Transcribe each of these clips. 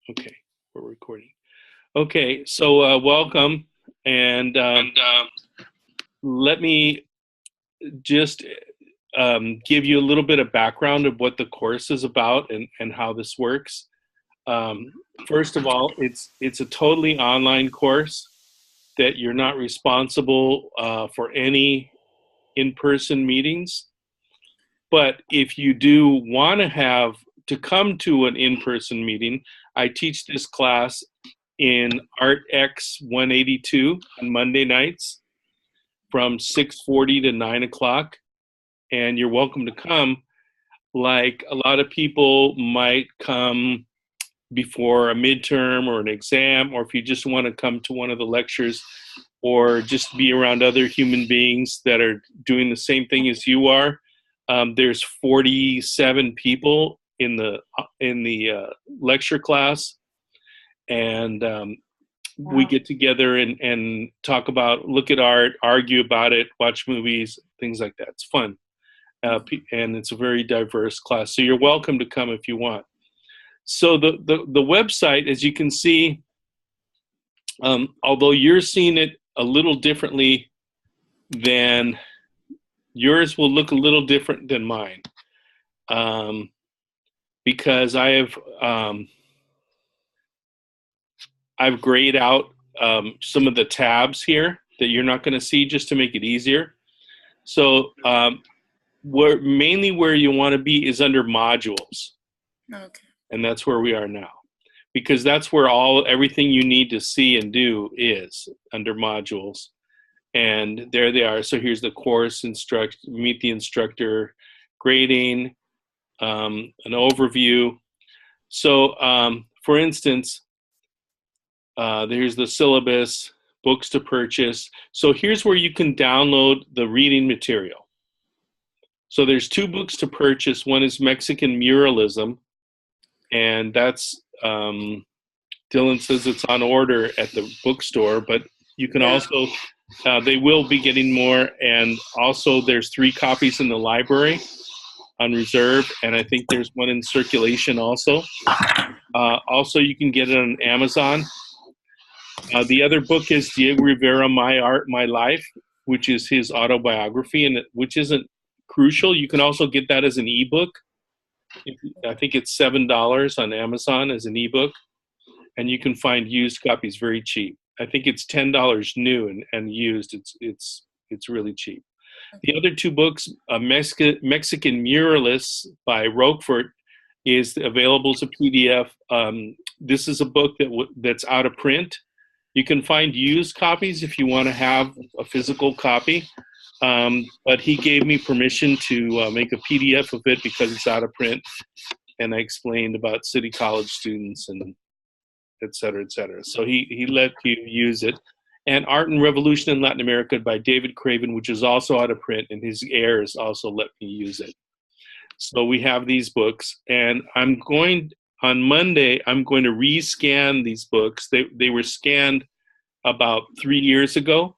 Okay, we're recording. Okay, so welcome, and let me just give you a little bit of background of what the course is about and how this works. Um, First of all, it's a totally online course that you're not responsible for any in-person meetings. But if you do want to come to an in-person meeting, I teach this class in Art X 182 on Monday nights from 6:40 to 9 o'clock. And you're welcome to come. Like a lot of people might come before a midterm or an exam, or if you just want to come to one of the lectures or just be around other human beings that are doing the same thing as you are. There's 47 people in the lecture class, and we get together and talk about, look at art, argue about it, watch movies, things like that. It's fun, and it's a very diverse class. So you're welcome to come if you want. So the website, as you can see, although you're seeing it a little differently than yours, will look a little different than mine, because I've grayed out some of the tabs here that you're not going to see, just to make it easier. So where you want to be is under modules. Okay. And that's where we are now, because that's where everything you need to see and do is, under modules. And there they are. So here's the course, meet the instructor, grading, an overview. So for instance, there's the syllabus, books to purchase. So here's where you can download the reading material. So there's 2 books to purchase. One is Mexican Muralism, and that's Dylan says it's on order at the bookstore, but you can also, they will be getting more. And also there's 3 copies in the library on reserve, and I think there's one in circulation also. Also, you can get it on Amazon. The other book is Diego Rivera, My Art, My Life, which is his autobiography, and which isn't crucial. You can also get that as an ebook. I think it's $7 on Amazon as an ebook, and you can find used copies very cheap. I think it's $10 new, and used it's really cheap. The other 2 books, Mexican Muralists by Roquefort, is available as a PDF. This is a book that's out of print. You can find used copies if you want to have a physical copy, but he gave me permission to make a PDF of it because it's out of print, and I explained about City College students and et cetera, et cetera. So he let you use it. And Art and Revolution in Latin America by David Craven, which is also out of print, and his heirs also let me use it. So we have these books, and on Monday, I'm going to rescan these books. They were scanned about 3 years ago,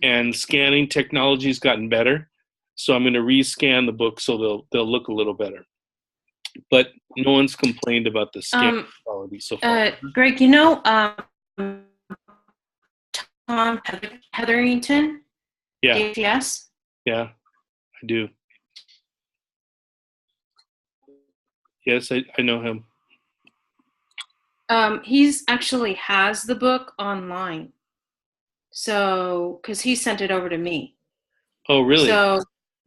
and scanning technology has gotten better. So I'm going to rescan the books so they'll look a little better. But no one's complained about the scan quality so far. Greg, Tom Hetherington? Yeah. DCS? Yeah, I do. Yes, I know him. He's actually has the book online. So, because he sent it over to me. Oh, really? So,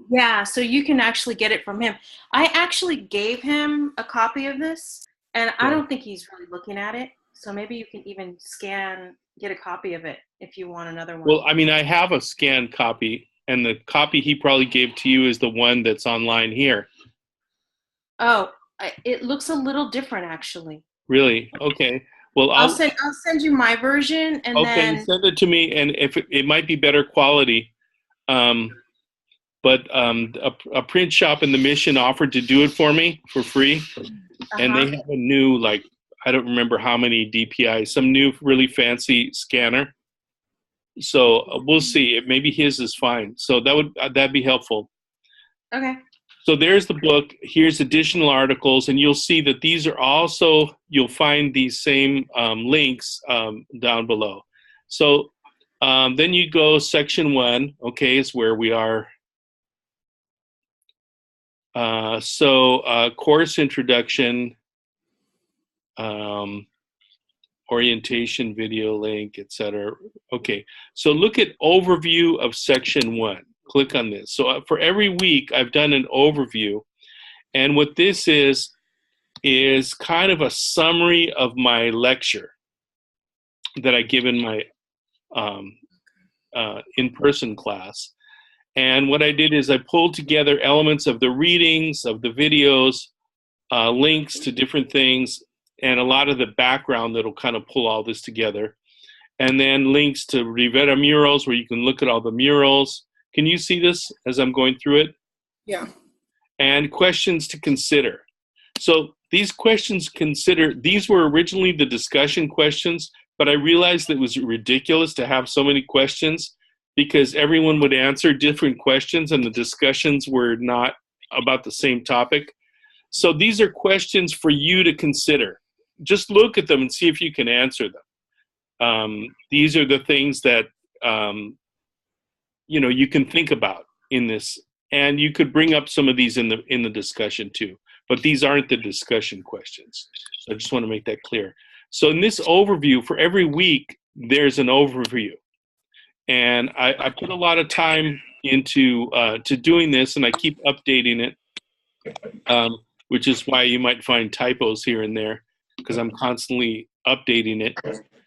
yeah, so you can actually get it from him. I actually gave him a copy of this, and I don't think he's really looking at it. So maybe you can even get a copy of it if you want another one. Well, I mean, I have a scanned copy, and the copy he probably gave to you is the one that's online here. Oh, it looks a little different, actually. Really? Okay. Well, I'll send you my version, and then send it to me, and if it might be better quality. But a print shop in the Mission offered to do it for me for free, and they have a new, like, I don't remember how many DPI, some new really fancy scanner. So we'll see. Maybe his is fine. So that'd be helpful. Okay. So there's the book. Here's additional articles, and you'll see that these are also, you'll find these same links down below. So then you go section 1, okay, is where we are. Course introduction, orientation, video link, etc. Okay, so look at overview of section 1. Click on this. So for every week, I've done an overview. And what this is kind of a summary of my lecture that I give in my in-person class. And what I did is I pulled together elements of the readings, of the videos, links to different things, and a lot of the background that'll kind of pull all this together. And then links to Rivera murals where you can look at all the murals. Can you see this as I'm going through it? Yeah. And questions to consider. So these questions these were originally the discussion questions, but I realized that it was ridiculous to have so many questions because everyone would answer different questions and the discussions were not about the same topic. So these are questions for you to consider. Just look at them and see if you can answer them. These are the things that you can think about in this, and you could bring up some of these in the discussion too. But these aren't the discussion questions. So I just want to make that clear. So in this overview, for every week, there's an overview. And I put a lot of time into to doing this, and I keep updating it, which is why you might find typos here and there, because I'm constantly updating it.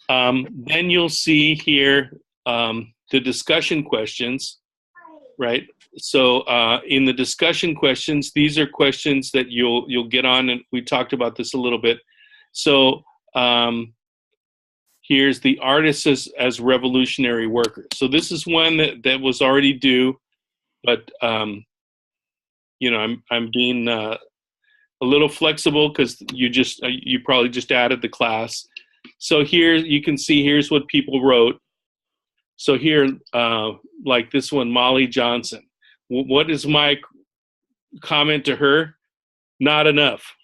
Then you'll see here the discussion questions, right? So in the discussion questions, these are questions that you'll get on, and we talked about this a little bit. So here's the artists as revolutionary workers. So this is one that was already due, but I'm being a little flexible because you probably just added the class. So here you can see here's what people wrote. So here, like this one, Molly Johnson. What is my comment to her? Not enough.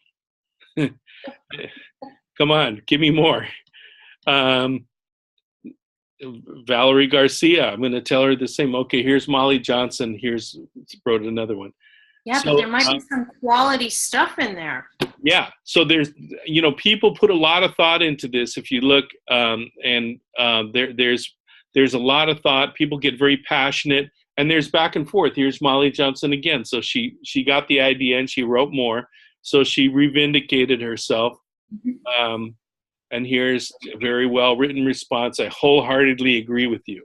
Come on, give me more. Valerie Garcia, I'm going to tell her the same. Okay, here's Molly Johnson. Wrote another one. Yeah, but there might be some quality stuff in there. Yeah, so there's, people put a lot of thought into this. If you look, there's a lot of thought. People get very passionate, and there's back and forth. Here's Molly Johnson again. So she got the idea and she wrote more. So she revindicated herself. Mm-hmm. And here's a very well written response. I wholeheartedly agree with you.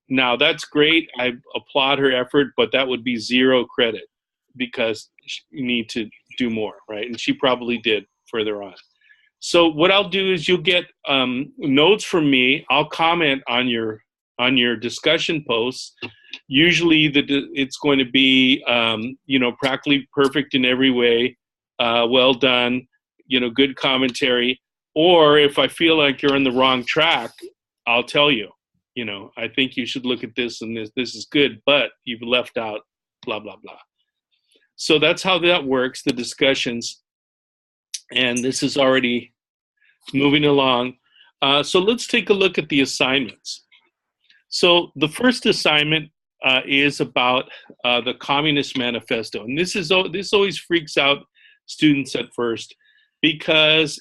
Now that's great. I applaud her effort, but that would be zero credit because you need to do more, right? And she probably did further on. So what I'll do is you'll get notes from me. I'll comment on your discussion posts. Usually it's going to be practically perfect in every way, well done, good commentary. Or if I feel like you're on the wrong track, I'll tell you. I think you should look at this and this is good, but you've left out blah blah blah. So that's how that works, the discussions. And this is already moving along. So let's take a look at the assignments. So the first assignment is about the Communist Manifesto. And this always freaks out students at first because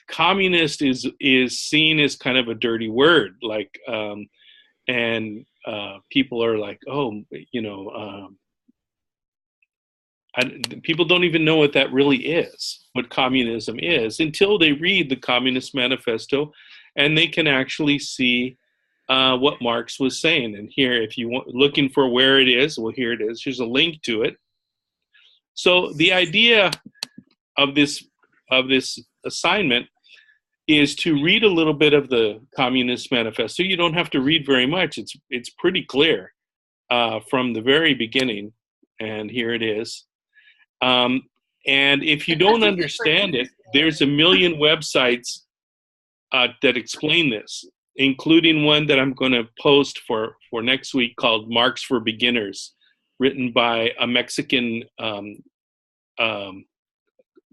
communist is seen as kind of a dirty word, like, and people are like, oh, people don't even know what that really is, what communism is, until they read the Communist Manifesto, and they can actually see what Marx was saying. And here, if you want looking for where it is, well, here it is. Here's a link to it. So the idea of this assignment is to read a little bit of the Communist Manifesto. You don't have to read very much. It's pretty clear from the very beginning. And here it is. And if you don't understand it, there's a million websites that explain this, including one that I'm going to post for next week called Marx for Beginners. written by a Mexican um,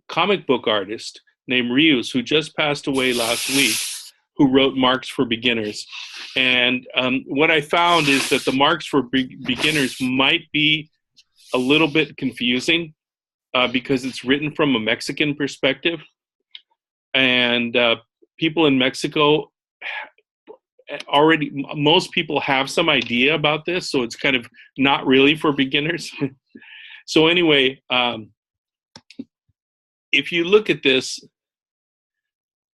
comic book artist named Rios, who just passed away last week, who wrote Marx for Beginners. And what I found is that the Marx for Beginners might be a little bit confusing because it's written from a Mexican perspective. And people in Mexico already, most people have some idea about this, so it's kind of not really for beginners. So anyway, if you look at this,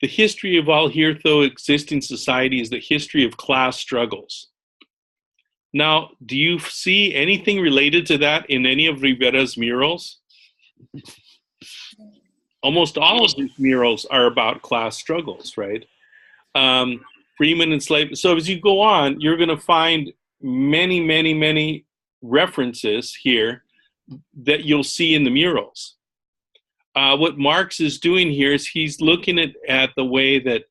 the history of all hitherto existing society is the history of class struggles. Now, do you see anything related to that in any of Rivera's murals? Almost all of these murals are about class struggles, right? Freeman and slave. So as you go on, you're going to find many, many, many references here that you'll see in the murals. What Marx is doing here is he's looking at the way that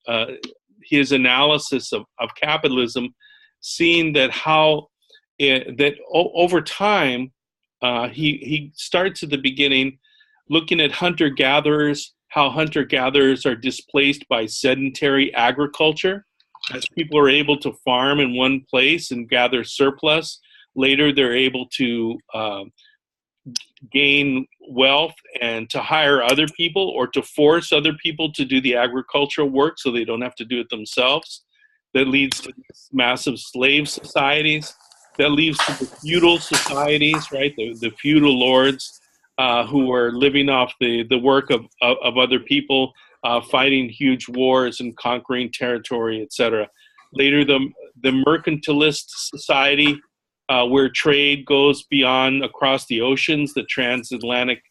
his analysis of capitalism, seeing that how over time, he starts at the beginning, looking at hunter-gatherers, how hunter-gatherers are displaced by sedentary agriculture. As people are able to farm in one place and gather surplus, later they're able to gain wealth and to hire other people or to force other people to do the agricultural work so they don't have to do it themselves. That leads to massive slave societies. That leads to the feudal societies, right? The feudal lords who are living off the work of other people, fighting huge wars and conquering territory, etc. Later, the mercantilist society, where trade goes beyond across the oceans, the transatlantic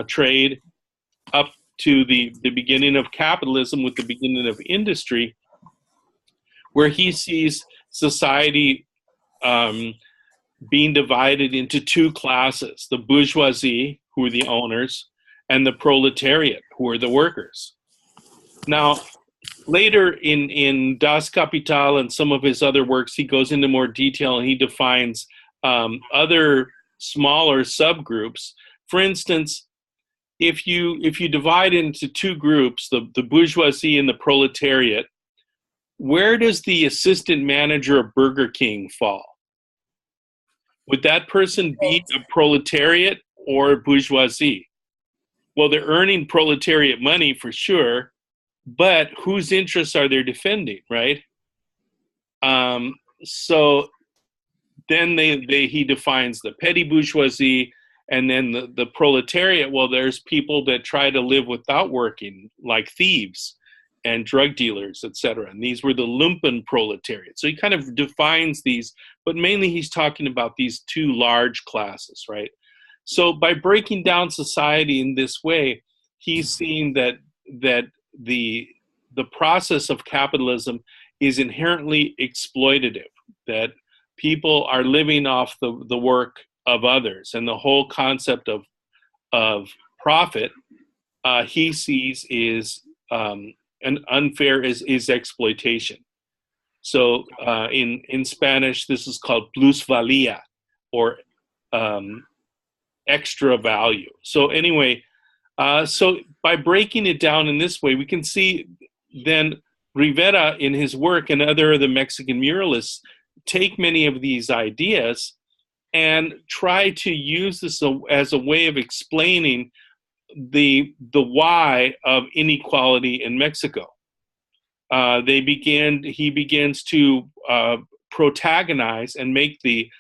trade, up to the beginning of capitalism with the beginning of industry, where he sees society being divided into two classes: the bourgeoisie, who are the owners, and the proletariat, who are the workers. Now, later in Das Kapital and some of his other works, he goes into more detail and he defines other smaller subgroups. For instance, if you divide into two groups, the bourgeoisie and the proletariat, where does the assistant manager of Burger King fall? Would that person be a proletariat or a bourgeoisie? Well, they're earning proletariat money for sure, but whose interests are they defending, right? So then he defines the petty bourgeoisie, and then the proletariat. Well, there's people that try to live without working, like thieves and drug dealers, etc. And these were the lumpen proletariat. So he kind of defines these, but mainly he's talking about these two large classes, right? So by breaking down society in this way, he's seeing that the process of capitalism is inherently exploitative, that people are living off the work of others, and the whole concept of profit he sees is an unfair is exploitation. So in Spanish, this is called plusvalía, or extra value. So anyway, so by breaking it down in this way, we can see then Rivera in his work and other of the Mexican muralists take many of these ideas and try to use this as a way of explaining the why of inequality in Mexico. He begins to protagonize and make the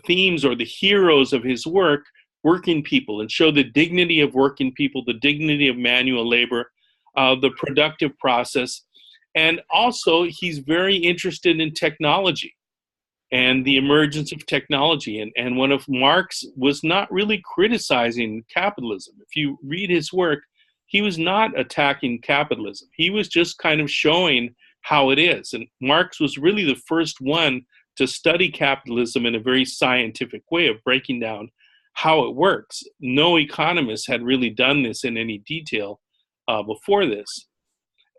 themes or the heroes of his work working people, and show the dignity of working people, the dignity of manual labor, the productive process. And also, he's very interested in technology and the emergence of technology. And one of Marx was not really criticizing capitalism. If you read his work, he was not attacking capitalism. He was just kind of showing how it is. And Marx was really the first one to study capitalism in a very scientific way of breaking down how it works. No economist had really done this in any detail before this.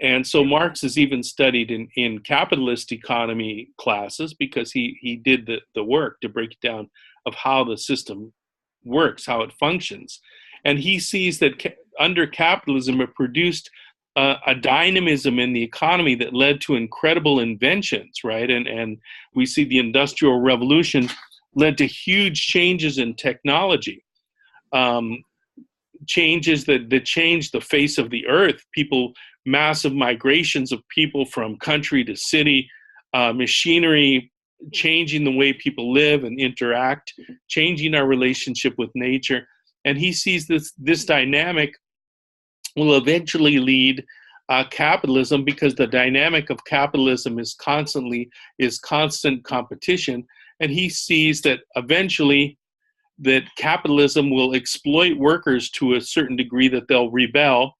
And so Marx is even studied in capitalist economy classes because he did the work to break it down of how the system works, how it functions. And he sees that under capitalism, it produced a dynamism in the economy that led to incredible inventions, right? And we see the Industrial Revolution led to huge changes in technology, changes that changed the face of the earth. Massive migrations of people from country to city, machinery changing the way people live and interact, changing our relationship with nature. And he sees this dynamic will eventually lead capitalism, because the dynamic of capitalism is constant competition. And he sees that eventually that capitalism will exploit workers to a certain degree that they'll rebel.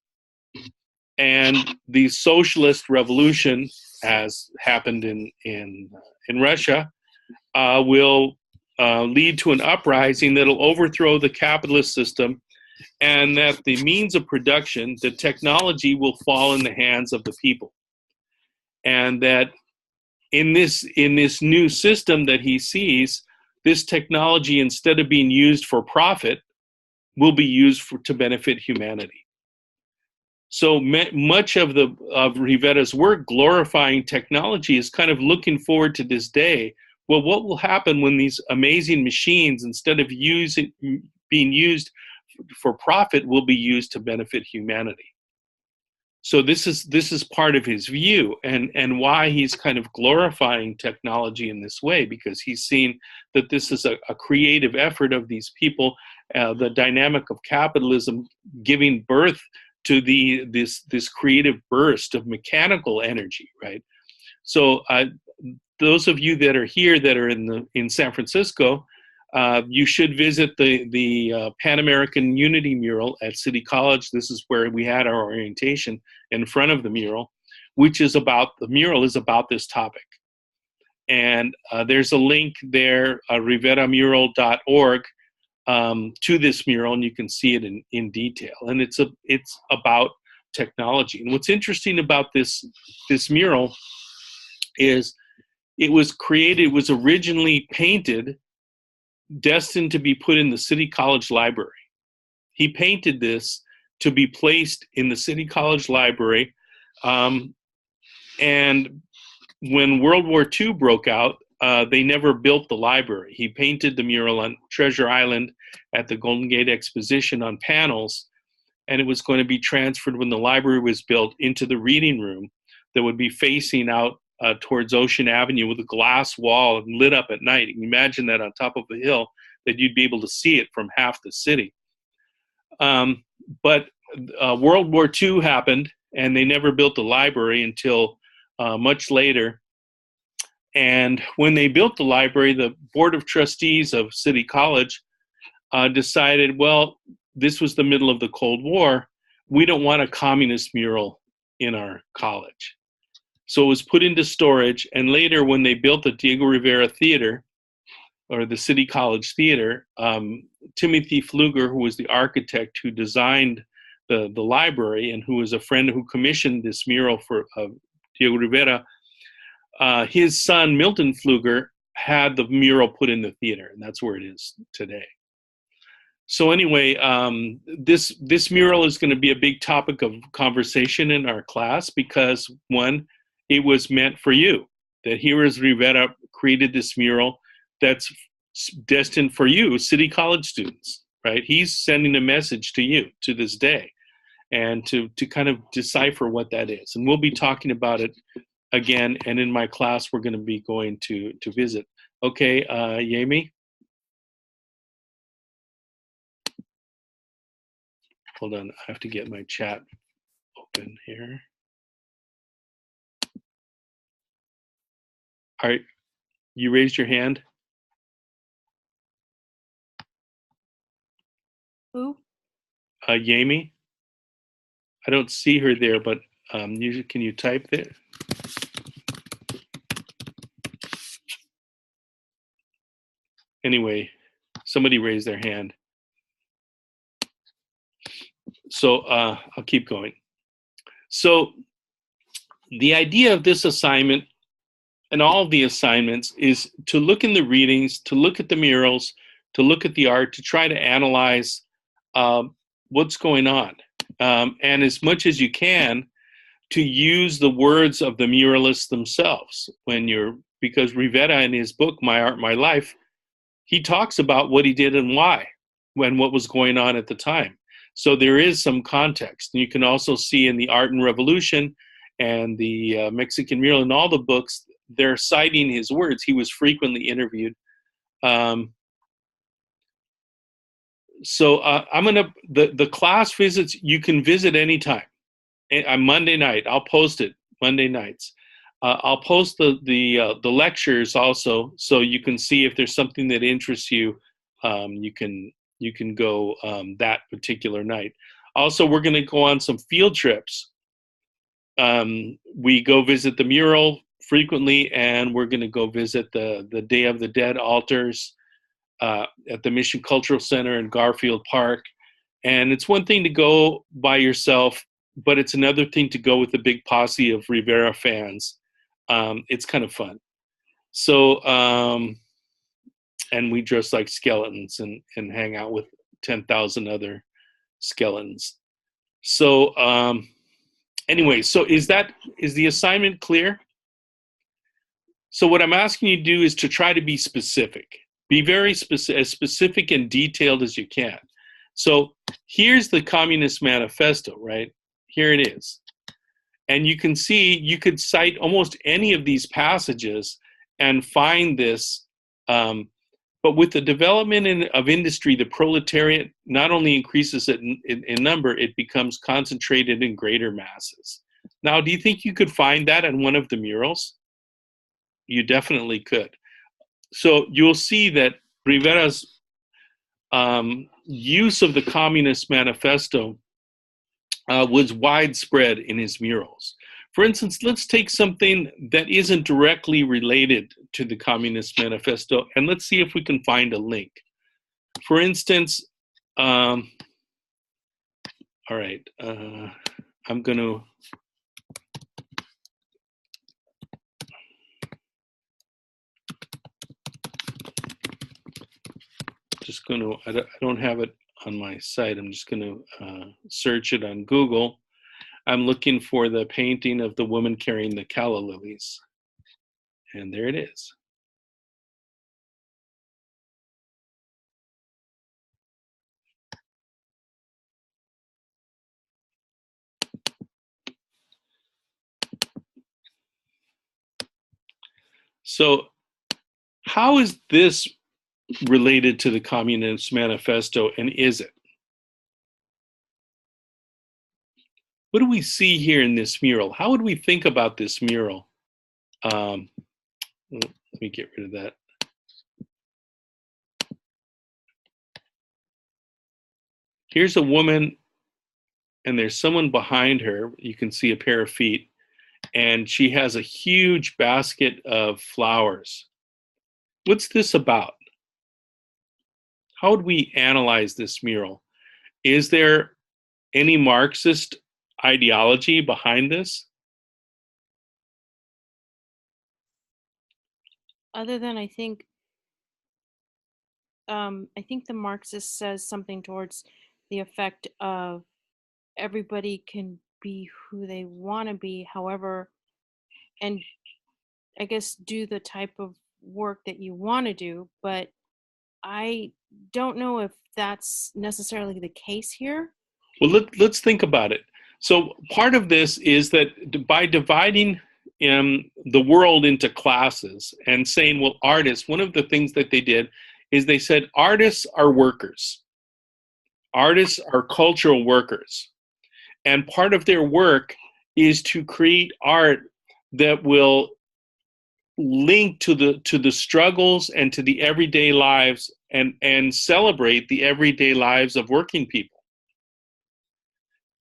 And the socialist revolution, as happened in Russia, will lead to an uprising that'll overthrow the capitalist system, and that the means of production, the technology, will fall in the hands of the people. And that in this new system that he sees, this technology, instead of being used for profit, will be used to benefit humanity. So much of Rivera's work glorifying technology is kind of looking forward to this day. Well, what will happen when these amazing machines, instead of being used for profit, will be used to benefit humanity? So this is part of his view, and why he's kind of glorifying technology in this way, because he's seen that this is a creative effort of these people, the dynamic of capitalism giving birth to this creative burst of mechanical energy, right? So those of you that are here, that are in San Francisco, you should visit the Pan American Unity mural at City College. This is where we had our orientation, in front of the mural, the mural is about this topic. And there's a link there, riveramural.org, to this mural, and you can see it in detail. And it's about technology. And what's interesting about this mural is it was originally painted, destined to be put in the City College library. He painted this to be placed in the City College library. And when World War II broke out, they never built the library. He painted the mural on Treasure Island at the Golden Gate Exposition on panels, and it was going to be transferred, when the library was built, into the reading room that would be facing out towards Ocean Avenue, with a glass wall and lit up at night. You can imagine that on top of a hill, that you'd be able to see it from half the city. But World War II happened, and they never built the library until much later. And when they built the library, the Board of Trustees of City College decided, well, this was the middle of the Cold War. We don't want a communist mural in our college. So it was put into storage. And later, when they built the Diego Rivera Theater, or the City College Theater, Timothy Pfluger, who was the architect who designed the library, and who was a friend who commissioned this mural for Diego Rivera, his son, Milton Pfluger, had the mural put in the theater, and that's where it is today. So anyway, this mural is going to be a big topic of conversation in our class, because, one, it was meant for you, that here is Rivera created this mural that's destined for you, City College students, right? He's sending a message to you to this day, and to kind of decipher what that is. And we'll be talking about it again, and in my class, we're going to be going to visit. Okay, Yemi? Hold on, I have to get my chat open here. All right, you raised your hand? Who? Yami? I don't see her there, but can you type it? Anyway, somebody raised their hand. So I'll keep going. So The idea of this assignment and all of the assignments is to look in the readings, to look at the murals, to look at the art, to try to analyze what's going on. And as much as you can, to use the words of the muralists themselves because Rivera in his book, My Art, My Life, he talks about what he did and why, when what was going on at the time. So there is some context. And you can also see in the Art and Revolution and the Mexican mural and all the books, they're citing his words. He was frequently interviewed. The class visits, you can visit anytime. On Monday night, I'll post it Monday nights. I'll post the lectures also, so you can see if there's something that interests you. You can go that particular night. Also, we're going to go on some field trips. We go visit the mural frequently, and we're going to go visit the Day of the Dead altars at the Mission Cultural Center in Garfield Park. And it's one thing to go by yourself, but it's another thing to go with a big posse of Rivera fans. It's kind of fun. So, and we dress like skeletons and hang out with 10,000 other skeletons. So, anyway, so is the assignment clear? So what I'm asking you to do is to try to be specific. Be very specific, as specific and detailed as you can. So here's the Communist Manifesto, right? Here it is. And you can see, you could cite almost any of these passages and find this. But with the development of industry, the proletariat not only increases in number, it becomes concentrated in greater masses. Now, do you think you could find that in one of the murals? You definitely could. So you'll see that Rivera's use of the Communist Manifesto was widespread in his murals. For instance, let's take something that isn't directly related to the Communist Manifesto, and let's see if we can find a link. For instance, all right, I'm going to I don't have it on my site. I'm just going to search it on Google. I'm looking for the painting of the woman carrying the calla lilies. And there it is. So how is this related to the Communist Manifesto, and is it? What do we see here in this mural? How would we think about this mural? Let me get rid of that. Here's a woman, and there's someone behind her. You can see a pair of feet, and she has a huge basket of flowers. What's this about? How would we analyze this mural? Is there any Marxist ideology behind this? Other than I think the Marxist says something towards the effect of everybody can be who they want to be, however, and I guess do the type of work that you want to do, but I don't know if that's necessarily the case here. Well, let's think about it. So part of this is that by dividing the world into classes and saying, well, artists, one of the things that they did is they said artists are workers. Artists are cultural workers. And part of their work is to create art that will link to the struggles and to the everyday lives and celebrate the everyday lives of working people.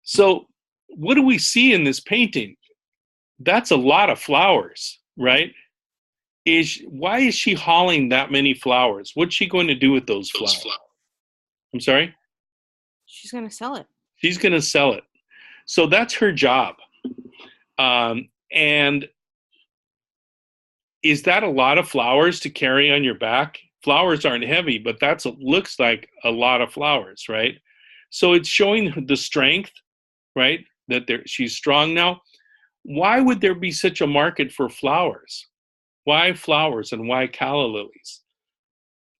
So what do we see in this painting? That's a lot of flowers, right? Why is she hauling that many flowers? What's she going to do with those flowers? I'm sorry? She's going to sell it. She's going to sell it. So that's her job. And is that a lot of flowers to carry on your back? Flowers aren't heavy, but that's looks like a lot of flowers, right? So it's showing the strength, right? That she's strong now. Why would there be such a market for flowers? Why flowers and why calla lilies?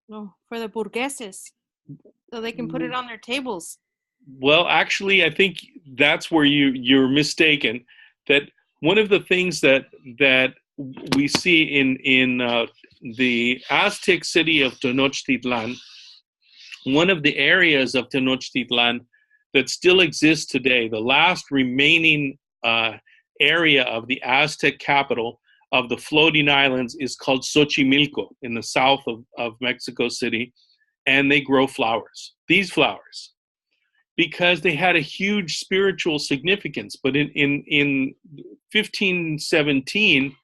No, for the burgueses, so they can put it on their tables. Well, actually, I think that's where you're mistaken. That one of the things that we see in the Aztec city of Tenochtitlan, one of the areas of Tenochtitlan that still exists today, the last remaining area of the Aztec capital of the floating islands is called Xochimilco in the south of Mexico City, and they grow flowers, these flowers, because they had a huge spiritual significance. But in 1517,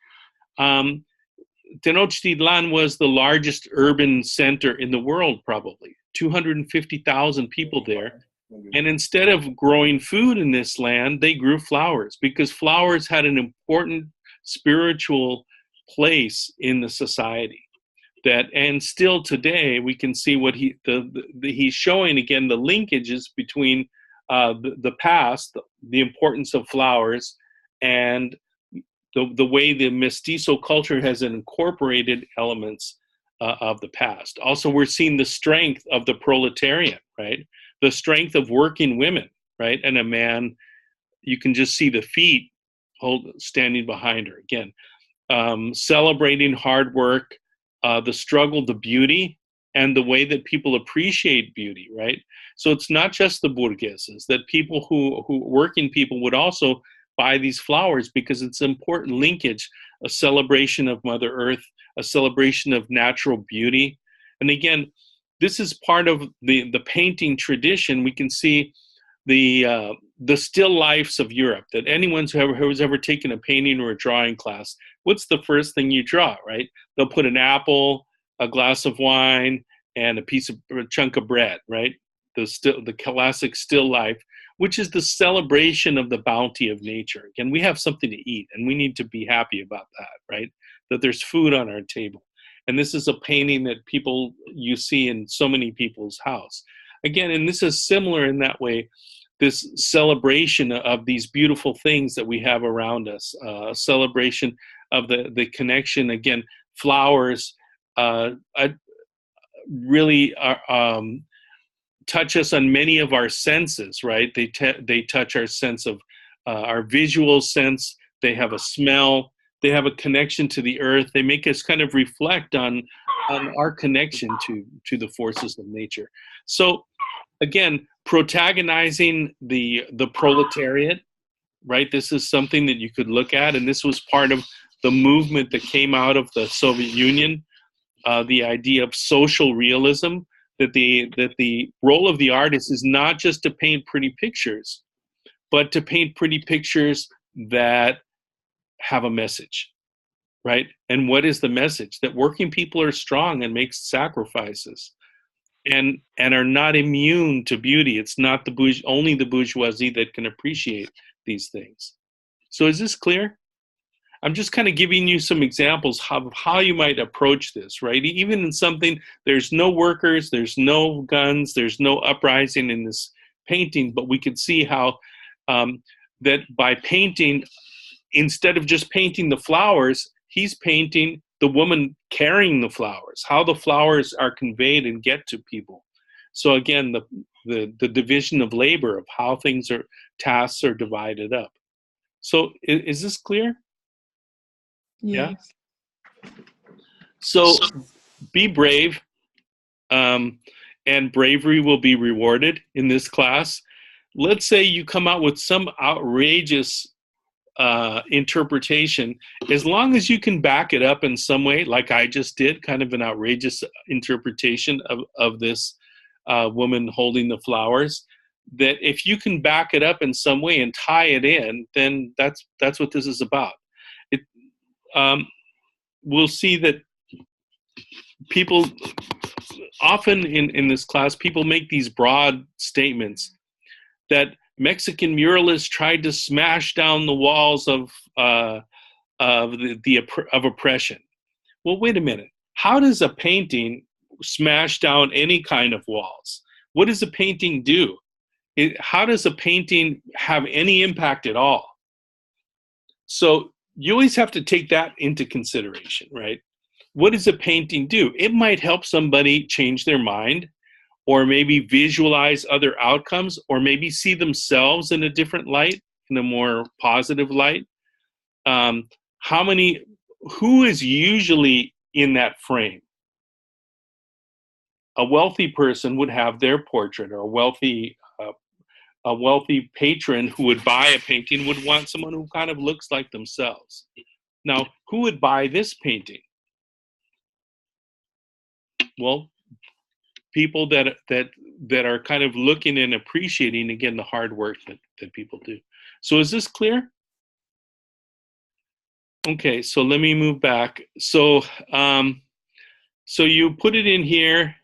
Tenochtitlan was the largest urban center in the world, probably 250,000 people there. And instead of growing food in this land, they grew flowers because flowers had an important spiritual place in the society. That, and still today we can see what he's showing again, the linkages between the past, the importance of flowers, and the way the mestizo culture has incorporated elements of the past. Also, we're seeing the strength of the proletariat, right? The strength of working women, right? And a man, you can just see the feet standing behind her. Again, celebrating hard work, the struggle, the beauty, and the way that people appreciate beauty, right? So it's not just the burgueses, that people who working people would also buy these flowers because it's an important linkage, a celebration of Mother Earth, a celebration of natural beauty. And again, this is part of the painting tradition. We can see the still lifes of Europe, that anyone who's ever taken a painting or a drawing class, what's the first thing you draw, right? They'll put an apple, a glass of wine, and a chunk of bread, right? The classic still life, which is the celebration of the bounty of nature. Again, we have something to eat, and we need to be happy about that, right? That there's food on our table. And this is a painting that you see in so many people's house. Again, and this is similar in that way, this celebration of these beautiful things that we have around us, a celebration of the connection. Again, flowers really touch us on many of our senses, right? They touch our sense of our visual sense. They have a smell. They have a connection to the earth. They make us kind of reflect on our connection to the forces of nature. So again, protagonizing the proletariat, right? This is something that you could look at, and this was part of the movement that came out of the Soviet Union, the idea of social realism, that the role of the artist is not just to paint pretty pictures, but to paint pretty pictures that have a message, right? And what is the message? That working people are strong and make sacrifices, and are not immune to beauty. It's not only the bourgeoisie that can appreciate these things. So is this clear? I'm just kind of giving you some examples of how you might approach this, right? Even in something, there's no workers, there's no guns, there's no uprising in this painting, but we could see how that by painting, instead of just painting the flowers, he's painting the woman carrying the flowers, how the flowers are conveyed and get to people. So again, the division of labor, of how tasks are divided up. So is this clear? Yes. Yeah. So be brave, and bravery will be rewarded in this class. Let's say you come out with some outrageous interpretation, as long as you can back it up in some way, like I just did, kind of an outrageous interpretation of this woman holding the flowers, that if you can back it up in some way and tie it in, then that's what this is about. We'll see that people often in this class, people make these broad statements that Mexican muralists tried to smash down the walls of of of oppression. Well, wait a minute. How does a painting smash down any kind of walls? What does a painting do? How does a painting have any impact at all? So you always have to take that into consideration, right? What does a painting do? It might help somebody change their mind, or maybe visualize other outcomes, or maybe see themselves in a different light, in a more positive light. Um, who is usually in that frame? A wealthy person would have their portrait, or a wealthy patron who would buy a painting would want someone who kind of looks like themselves. Now, who would buy this painting? Well, people that are kind of looking and appreciating, again, the hard work that people do. So is this clear? Okay, so let me move back. So so you put it in here,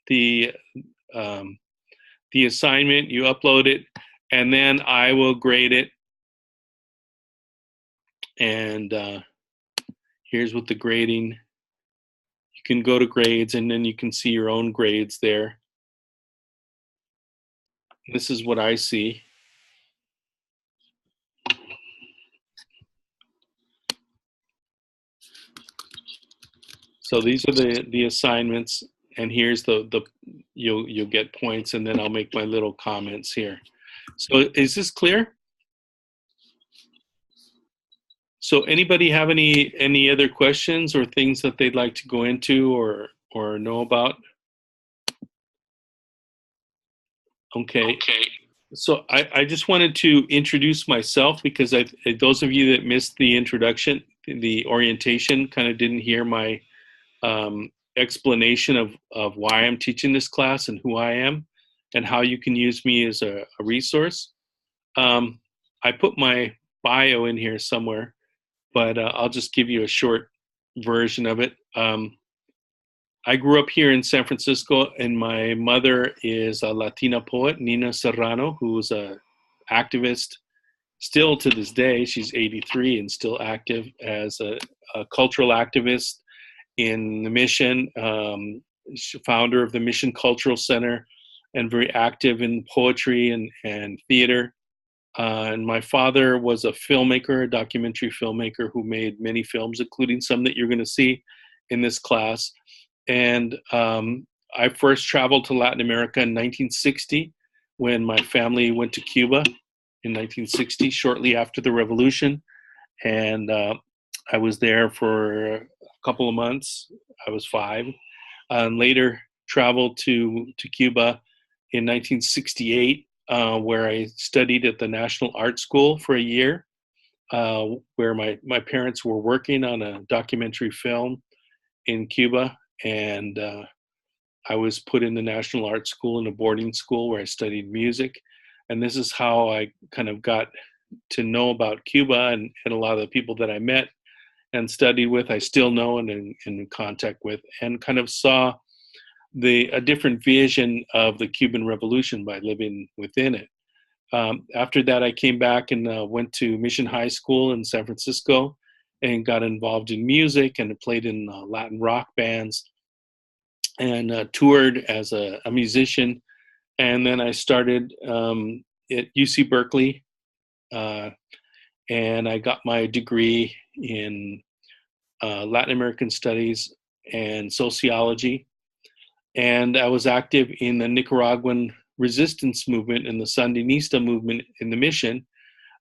the assignment, you upload it, and then I will grade it. And here's what the grading. You can go to grades, and then you can see your own grades there. This is what I see. So these are the assignments, and here's you'll get points, and then I'll make my little comments here. So is this clear? So anybody have any other questions or things that they'd like to go into or know about? Okay. So I just wanted to introduce myself, because those of you that missed the introduction, the orientation, kind of didn't hear my explanation of why I'm teaching this class and who I am and how you can use me as a resource. I put my bio in here somewhere, but I'll just give you a short version of it. I grew up here in San Francisco, and my mother is a Latina poet, Nina Serrano, who's an activist still to this day. She's 83 and still active as a cultural activist in the Mission, founder of the Mission Cultural Center, and very active in poetry and theater. And my father was a filmmaker, a documentary filmmaker who made many films, including some that you're going to see in this class. And I first traveled to Latin America in 1960 when my family went to Cuba in 1960, shortly after the revolution. And I was there for a couple of months. I was 5. And later traveled to Cuba in 1968, where I studied at the National Art School for a year, where my parents were working on a documentary film in Cuba. And I was put in the National Art School, in a boarding school where I studied music. And this is how I kind of got to know about Cuba, and a lot of the people that I met and studied with, I still know and in contact with, and kind of saw a different vision of the Cuban Revolution by living within it. After that, I came back and went to Mission High School in San Francisco and got involved in music and played in Latin rock bands and toured as a musician. And then I started at UC Berkeley, and I got my degree in Latin American Studies and Sociology. And I was active in the Nicaraguan resistance movement and the Sandinista movement in the Mission,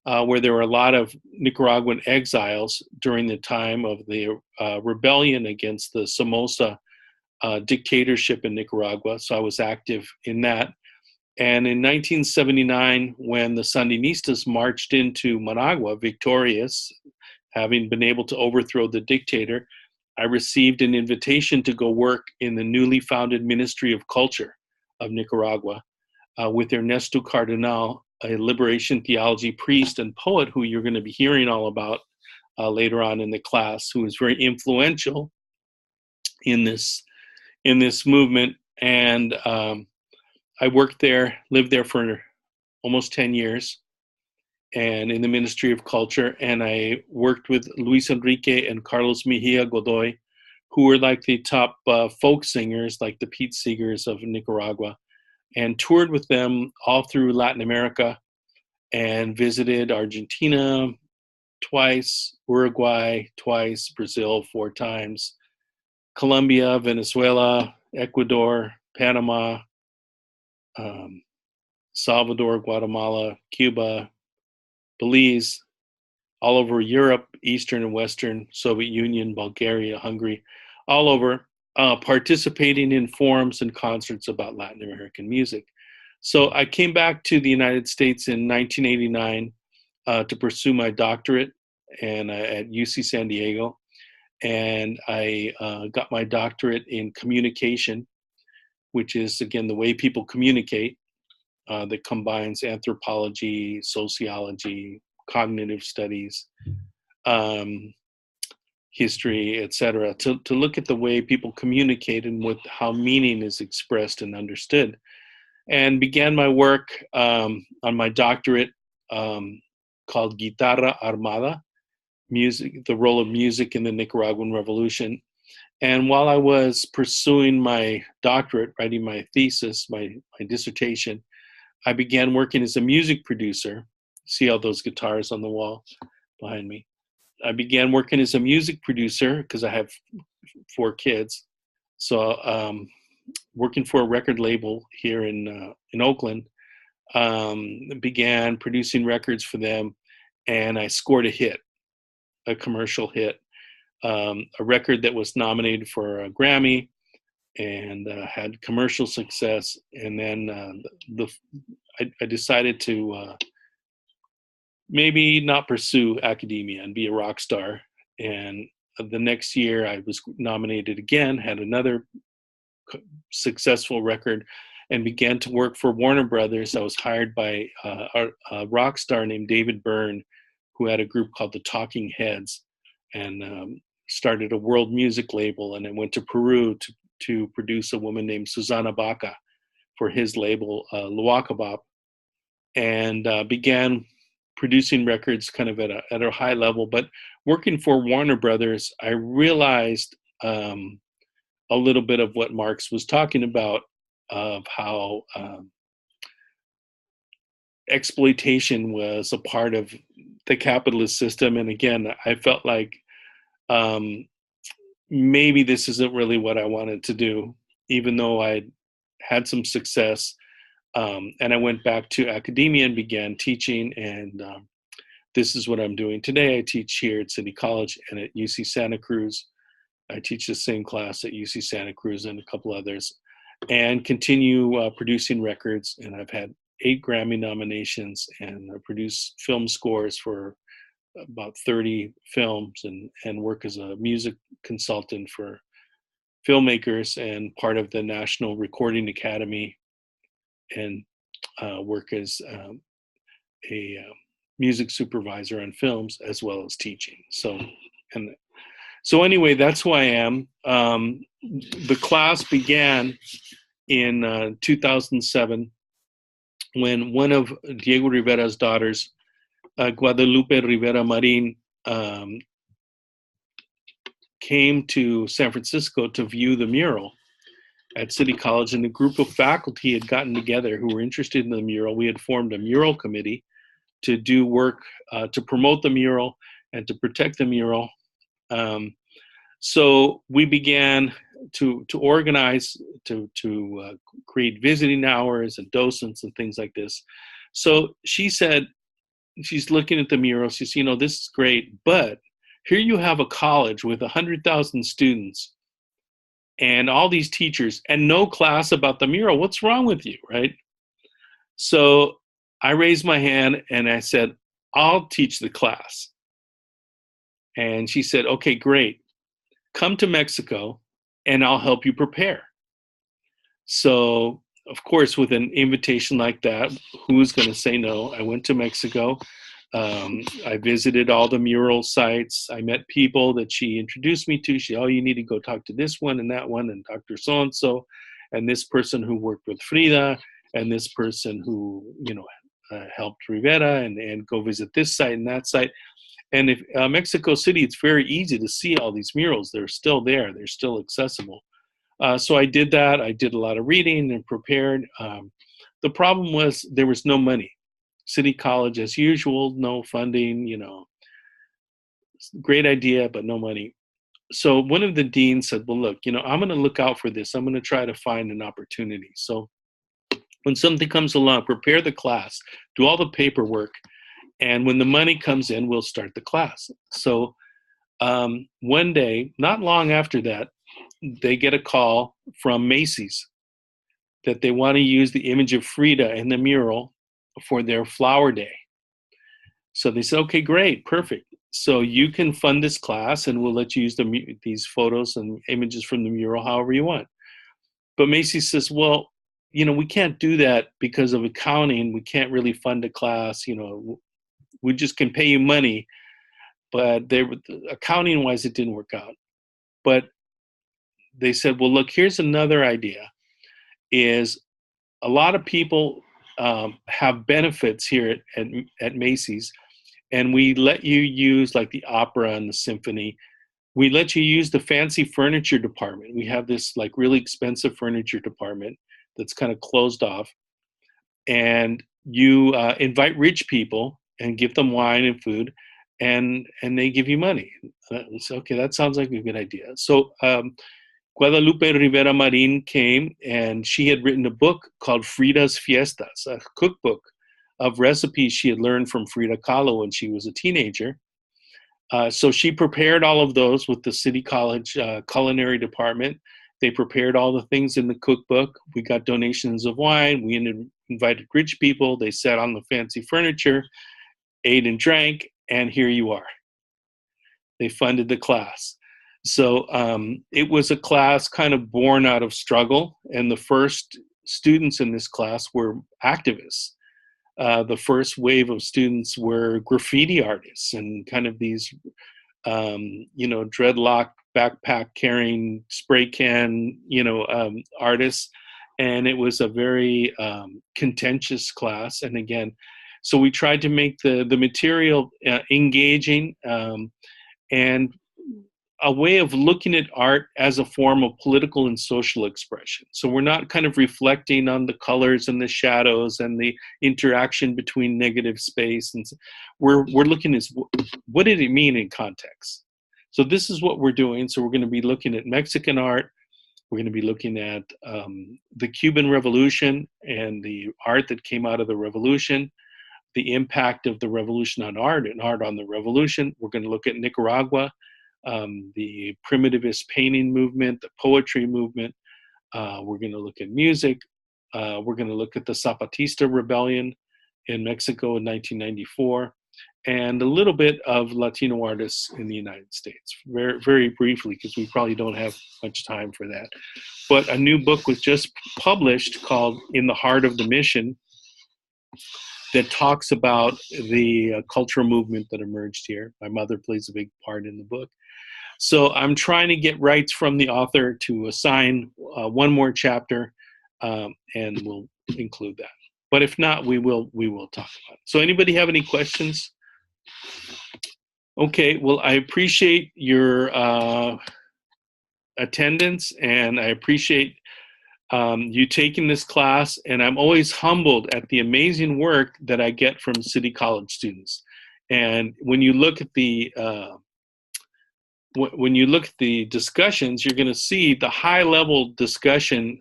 where there were a lot of Nicaraguan exiles during the time of the rebellion against the Somoza dictatorship in Nicaragua. So I was active in that. And in 1979, when the Sandinistas marched into Managua victorious, having been able to overthrow the dictator, I received an invitation to go work in the newly founded Ministry of Culture of Nicaragua with Ernesto Cardenal, a liberation theology priest and poet who you're going to be hearing all about later on in the class, who is very influential in this movement. And I worked there, lived there for almost 10 years. and in the Ministry of Culture. And I worked with Luis Enrique and Carlos Mejia Godoy, who were like the top folk singers, like the Pete Seegers of Nicaragua, and toured with them all through Latin America and visited Argentina twice, Uruguay twice, Brazil 4 times, Colombia, Venezuela, Ecuador, Panama, Salvador, Guatemala, Cuba, Belize, all over Europe, Eastern and Western, Soviet Union, Bulgaria, Hungary, all over, participating in forums and concerts about Latin American music. So I came back to the United States in 1989 to pursue my doctorate and at UC San Diego. And I got my doctorate in communication, which is, again, the way people communicate, that combines anthropology, sociology, cognitive studies, history, etc., to look at the way people communicate and with how meaning is expressed and understood. And began my work on my doctorate called Guitarra Armada, music, the role of music in the Nicaraguan Revolution. And while I was pursuing my doctorate, writing my thesis, my dissertation, I began working as a music producer. See all those guitars on the wall behind me? I began working as a music producer because I have 4 kids. So working for a record label here in Oakland, began producing records for them, and I scored a hit, a commercial hit, a record that was nominated for a Grammy and had commercial success. And then I decided to maybe not pursue academia and be a rock star. And the next year I was nominated again, had another successful record, and began to work for Warner Brothers. I was hired by a rock star named David Byrne, who had a group called the Talking Heads, and started a world music label. And I went to Peru to produce a woman named Susana Baca for his label, Luakabop, and began producing records kind of at a high level. But working for Warner Brothers, I realized a little bit of what Marx was talking about, of how exploitation was a part of the capitalist system. And again, I felt like maybe this isn't really what I wanted to do, even though I had some success. And I went back to academia and began teaching. And this is what I'm doing today. I teach here at City College and at UC Santa Cruz. I teach the same class at UC Santa Cruz and a couple others, and continue producing records. And I've had 8 Grammy nominations, and I produce film scores for about 30 films, and work as a music consultant for filmmakers and part of the National Recording Academy, and work as a music supervisor on films as well as teaching. So anyway, that's who I am. The class began in 2007 when one of Diego Rivera's daughters, Guadalupe Rivera Marin, came to San Francisco to view the mural at City College, and a group of faculty had gotten together who were interested in the mural. We had formed a mural committee to do work to promote the mural and to protect the mural. So we began to organize, to create visiting hours and docents and things like this. So she said, she's looking at the mural, she says, this is great, but here you have a college with 100,000 students and all these teachers and no class about the mural. What's wrong with you, right? So I raised my hand and I said, I'll teach the class. And she said, okay, great. Come to Mexico and I'll help you prepare. So, of course, with an invitation like that, who's going to say no? I went to Mexico. I visited all the mural sites. I met people that she introduced me to. She said, oh, you need to go talk to this one and that one and Dr. So-and-so, and this person who worked with Frida, and this person who, helped Rivera and go visit this site and that site. And if Mexico City, it's very easy to see all these murals. They're still there. They're still accessible. So I did that. I did a lot of reading and prepared. The problem was there was no money. City College, as usual, no funding, great idea, but no money. So one of the deans said, well, look, I'm going to look out for this. I'm going to try to find an opportunity. So when something comes along, prepare the class, do all the paperwork, and when the money comes in, we'll start the class. So one day, not long after that, they get a call from Macy's that they want to use the image of Frida in the mural for their flower day. So they said, okay, great, perfect. So you can fund this class and we'll let you use these photos and images from the mural however you want. But Macy's says, well, we can't do that because of accounting. We can't really fund a class. We just can pay you money. But accounting-wise, it didn't work out. But they said, well, look, here's another idea, is a lot of people have benefits here at Macy's, and we let you use like the opera and the symphony. We let you use the fancy furniture department. We have this like really expensive furniture department that's kind of closed off. And you invite rich people and give them wine and food, and they give you money. So, okay, that sounds like a good idea. So Guadalupe Rivera Marin came, and she had written a book called Frida's Fiestas, a cookbook of recipes she had learned from Frida Kahlo when she was a teenager. So she prepared all of those with the City College culinary department. They prepared all the things in the cookbook. We got donations of wine. We invited rich people. They sat on the fancy furniture, ate and drank, and here you are. They funded the class. So it was a class kind of born out of struggle, and the first students in this class were activists. The first wave of students were graffiti artists and kind of these, dreadlock, backpack carrying, spray can, artists. And it was a very contentious class. And again, so we tried to make the material engaging and a way of looking at art as a form of political and social expression. So we're not kind of reflecting on the colors and the shadows and the interaction between negative space. And we're looking at what did it mean in context? So this is what we're doing. So we're going to be looking at Mexican art. We're going to be looking at the Cuban Revolution and the art that came out of the revolution, the impact of the revolution on art and art on the revolution. We're going to look at Nicaragua, the primitivist painting movement, the poetry movement. We're going to look at music. We're going to look at the Zapatista rebellion in Mexico in 1994, and a little bit of Latino artists in the United States, very, very briefly, because we probably don't have much time for that. But a new book was just published called In the Heart of the Mission that talks about the cultural movement that emerged here. My mother plays a big part in the book. So I'm trying to get rights from the author to assign one more chapter, and we'll include that. But if not, we will talk about it. So anybody have any questions? Okay, well, I appreciate your attendance, and I appreciate you taking this class, and I'm always humbled at the amazing work that I get from City College students. And when you look at the discussions, you're going to see the high-level discussion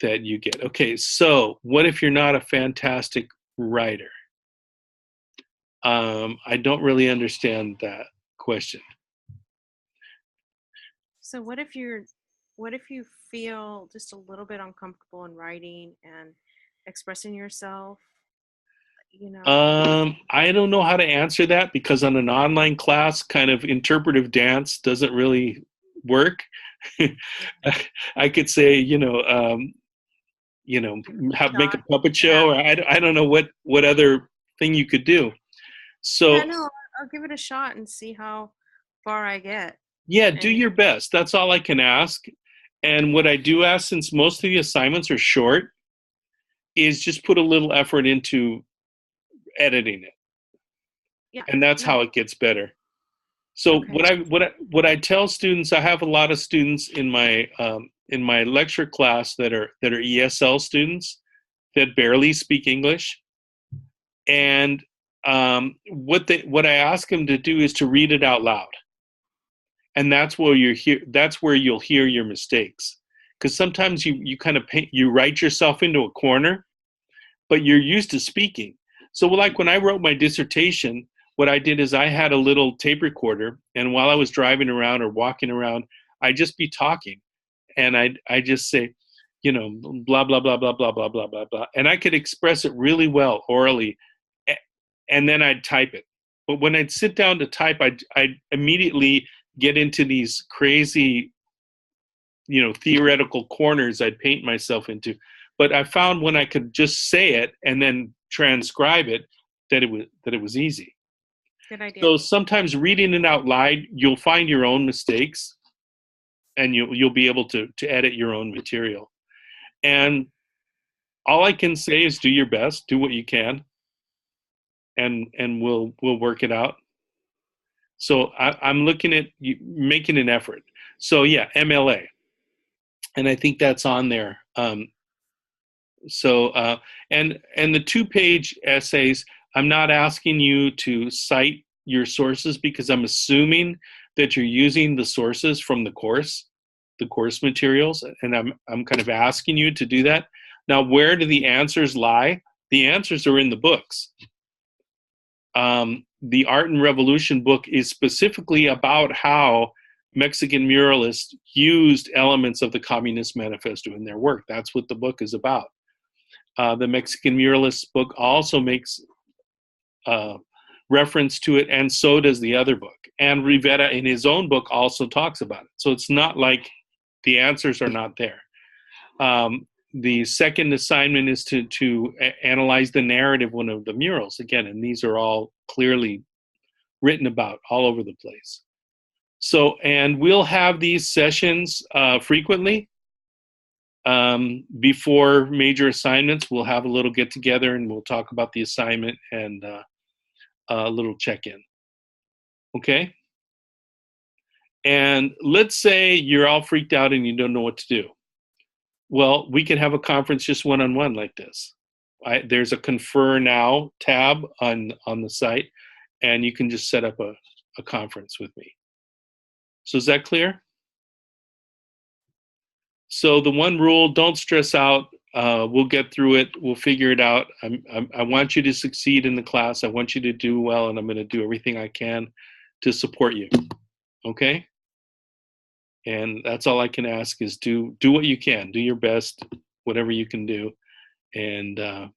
that you get. Okay, so what if you're not a fantastic writer? I don't really understand that question. So what if you feel just a little bit uncomfortable in writing and expressing yourself? I don't know how to answer that, because on an online class, kind of interpretive dance doesn't really work. I could say, make a puppet show, or I don't know what other thing you could do. So yeah, no, I'll give it a shot and see how far I get. Yeah, do your best. That's all I can ask. And what I do ask, since most of the assignments are short, is just put a little effort into editing it. Yeah. And that's how it gets better. So what I tell students, I have a lot of students in my lecture class that are ESL students that barely speak English, and what I ask them to do is to read it out loud, and that's where you'll hear your mistakes, because sometimes you kind of you write yourself into a corner, but you're used to speaking. So like when I wrote my dissertation, what I did is I had a little tape recorder, and while I was driving around or walking around, I'd just be talking, and I just say, blah blah blah blah blah blah blah blah blah, and I could express it really well orally, and then I'd type it. But when I'd sit down to type, I'd immediately get into these crazy, theoretical corners I'd paint myself into. But I found when I could just say it and then transcribe it, that it was easy. Good idea. So sometimes reading it out loud, you'll find your own mistakes, and you'll be able to edit your own material. And all I can say is do your best, do what you can, and we'll work it out. So I'm looking at you making an effort. So yeah, MLA, and I think that's on there. And the 2-page essays, I'm not asking you to cite your sources, because I'm assuming that you're using the sources from the course materials, and I'm kind of asking you to do that. Now, where do the answers lie? The answers are in the books. The Art and Revolution book is specifically about how Mexican muralists used elements of the Communist Manifesto in their work. That's what the book is about. The Mexican Muralists book also makes reference to it, and so does the other book. And Rivera, in his own book, also talks about it. So it's not like the answers are not there. The second assignment is to analyze the narrative of the murals again, and these are all clearly written about all over the place. So, and we'll have these sessions frequently. Before major assignments, we'll have a little get together and we'll talk about the assignment and a little check-in. Okay? And let's say you're all freaked out and you don't know what to do. Well, we can have a conference just one-on-one like this. There's a Confer Now tab on the site, and you can just set up a conference with me. So is that clear? So the one rule, don't stress out. We'll get through it. We'll figure it out. I want you to succeed in the class. I want you to do well, and I'm going to do everything I can to support you. Okay? And that's all I can ask is do what you can. Do your best, whatever you can do. And I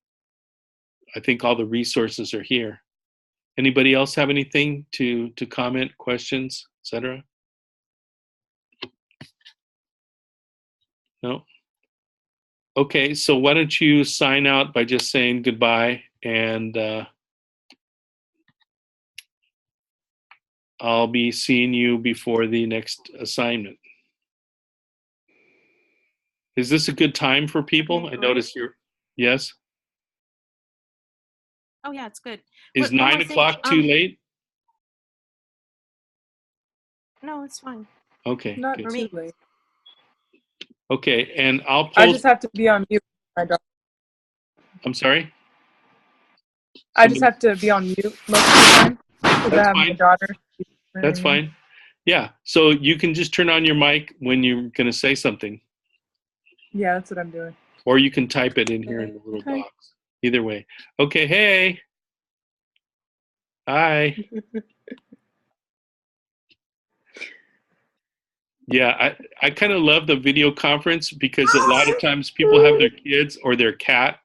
think all the resources are here. Anybody else have anything to comment, questions, etc.? No? Okay, so why don't you sign out by just saying goodbye, and I'll be seeing you before the next assignment. Is this a good time for people? Okay, I notice you're, yes? Oh yeah, it's good. Is One more 9 thing, o'clock too late? No, it's fine. Okay, Not good. For too me. late. Okay, and I'll post. I just have to be on mute. My daughter. I'm sorry? I just have to be on mute most of the time because I That's have my fine. daughter. That's fine. Yeah, so you can just turn on your mic when you're going to say something, Yeah, that's what I'm doing. or you can type it in here in the little Okay. box. Either way. Okay, hey. Hi. Yeah, I kind of love the video conference because a lot of times people have their kids or their cat.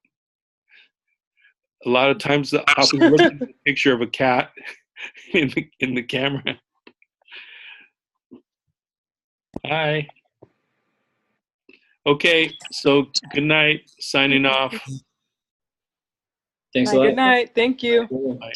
A lot of times I'll be looking at a picture of a cat in the camera. Hi. Okay, so good night. Signing off. Thanks a Good lot. night. Thank you. Bye.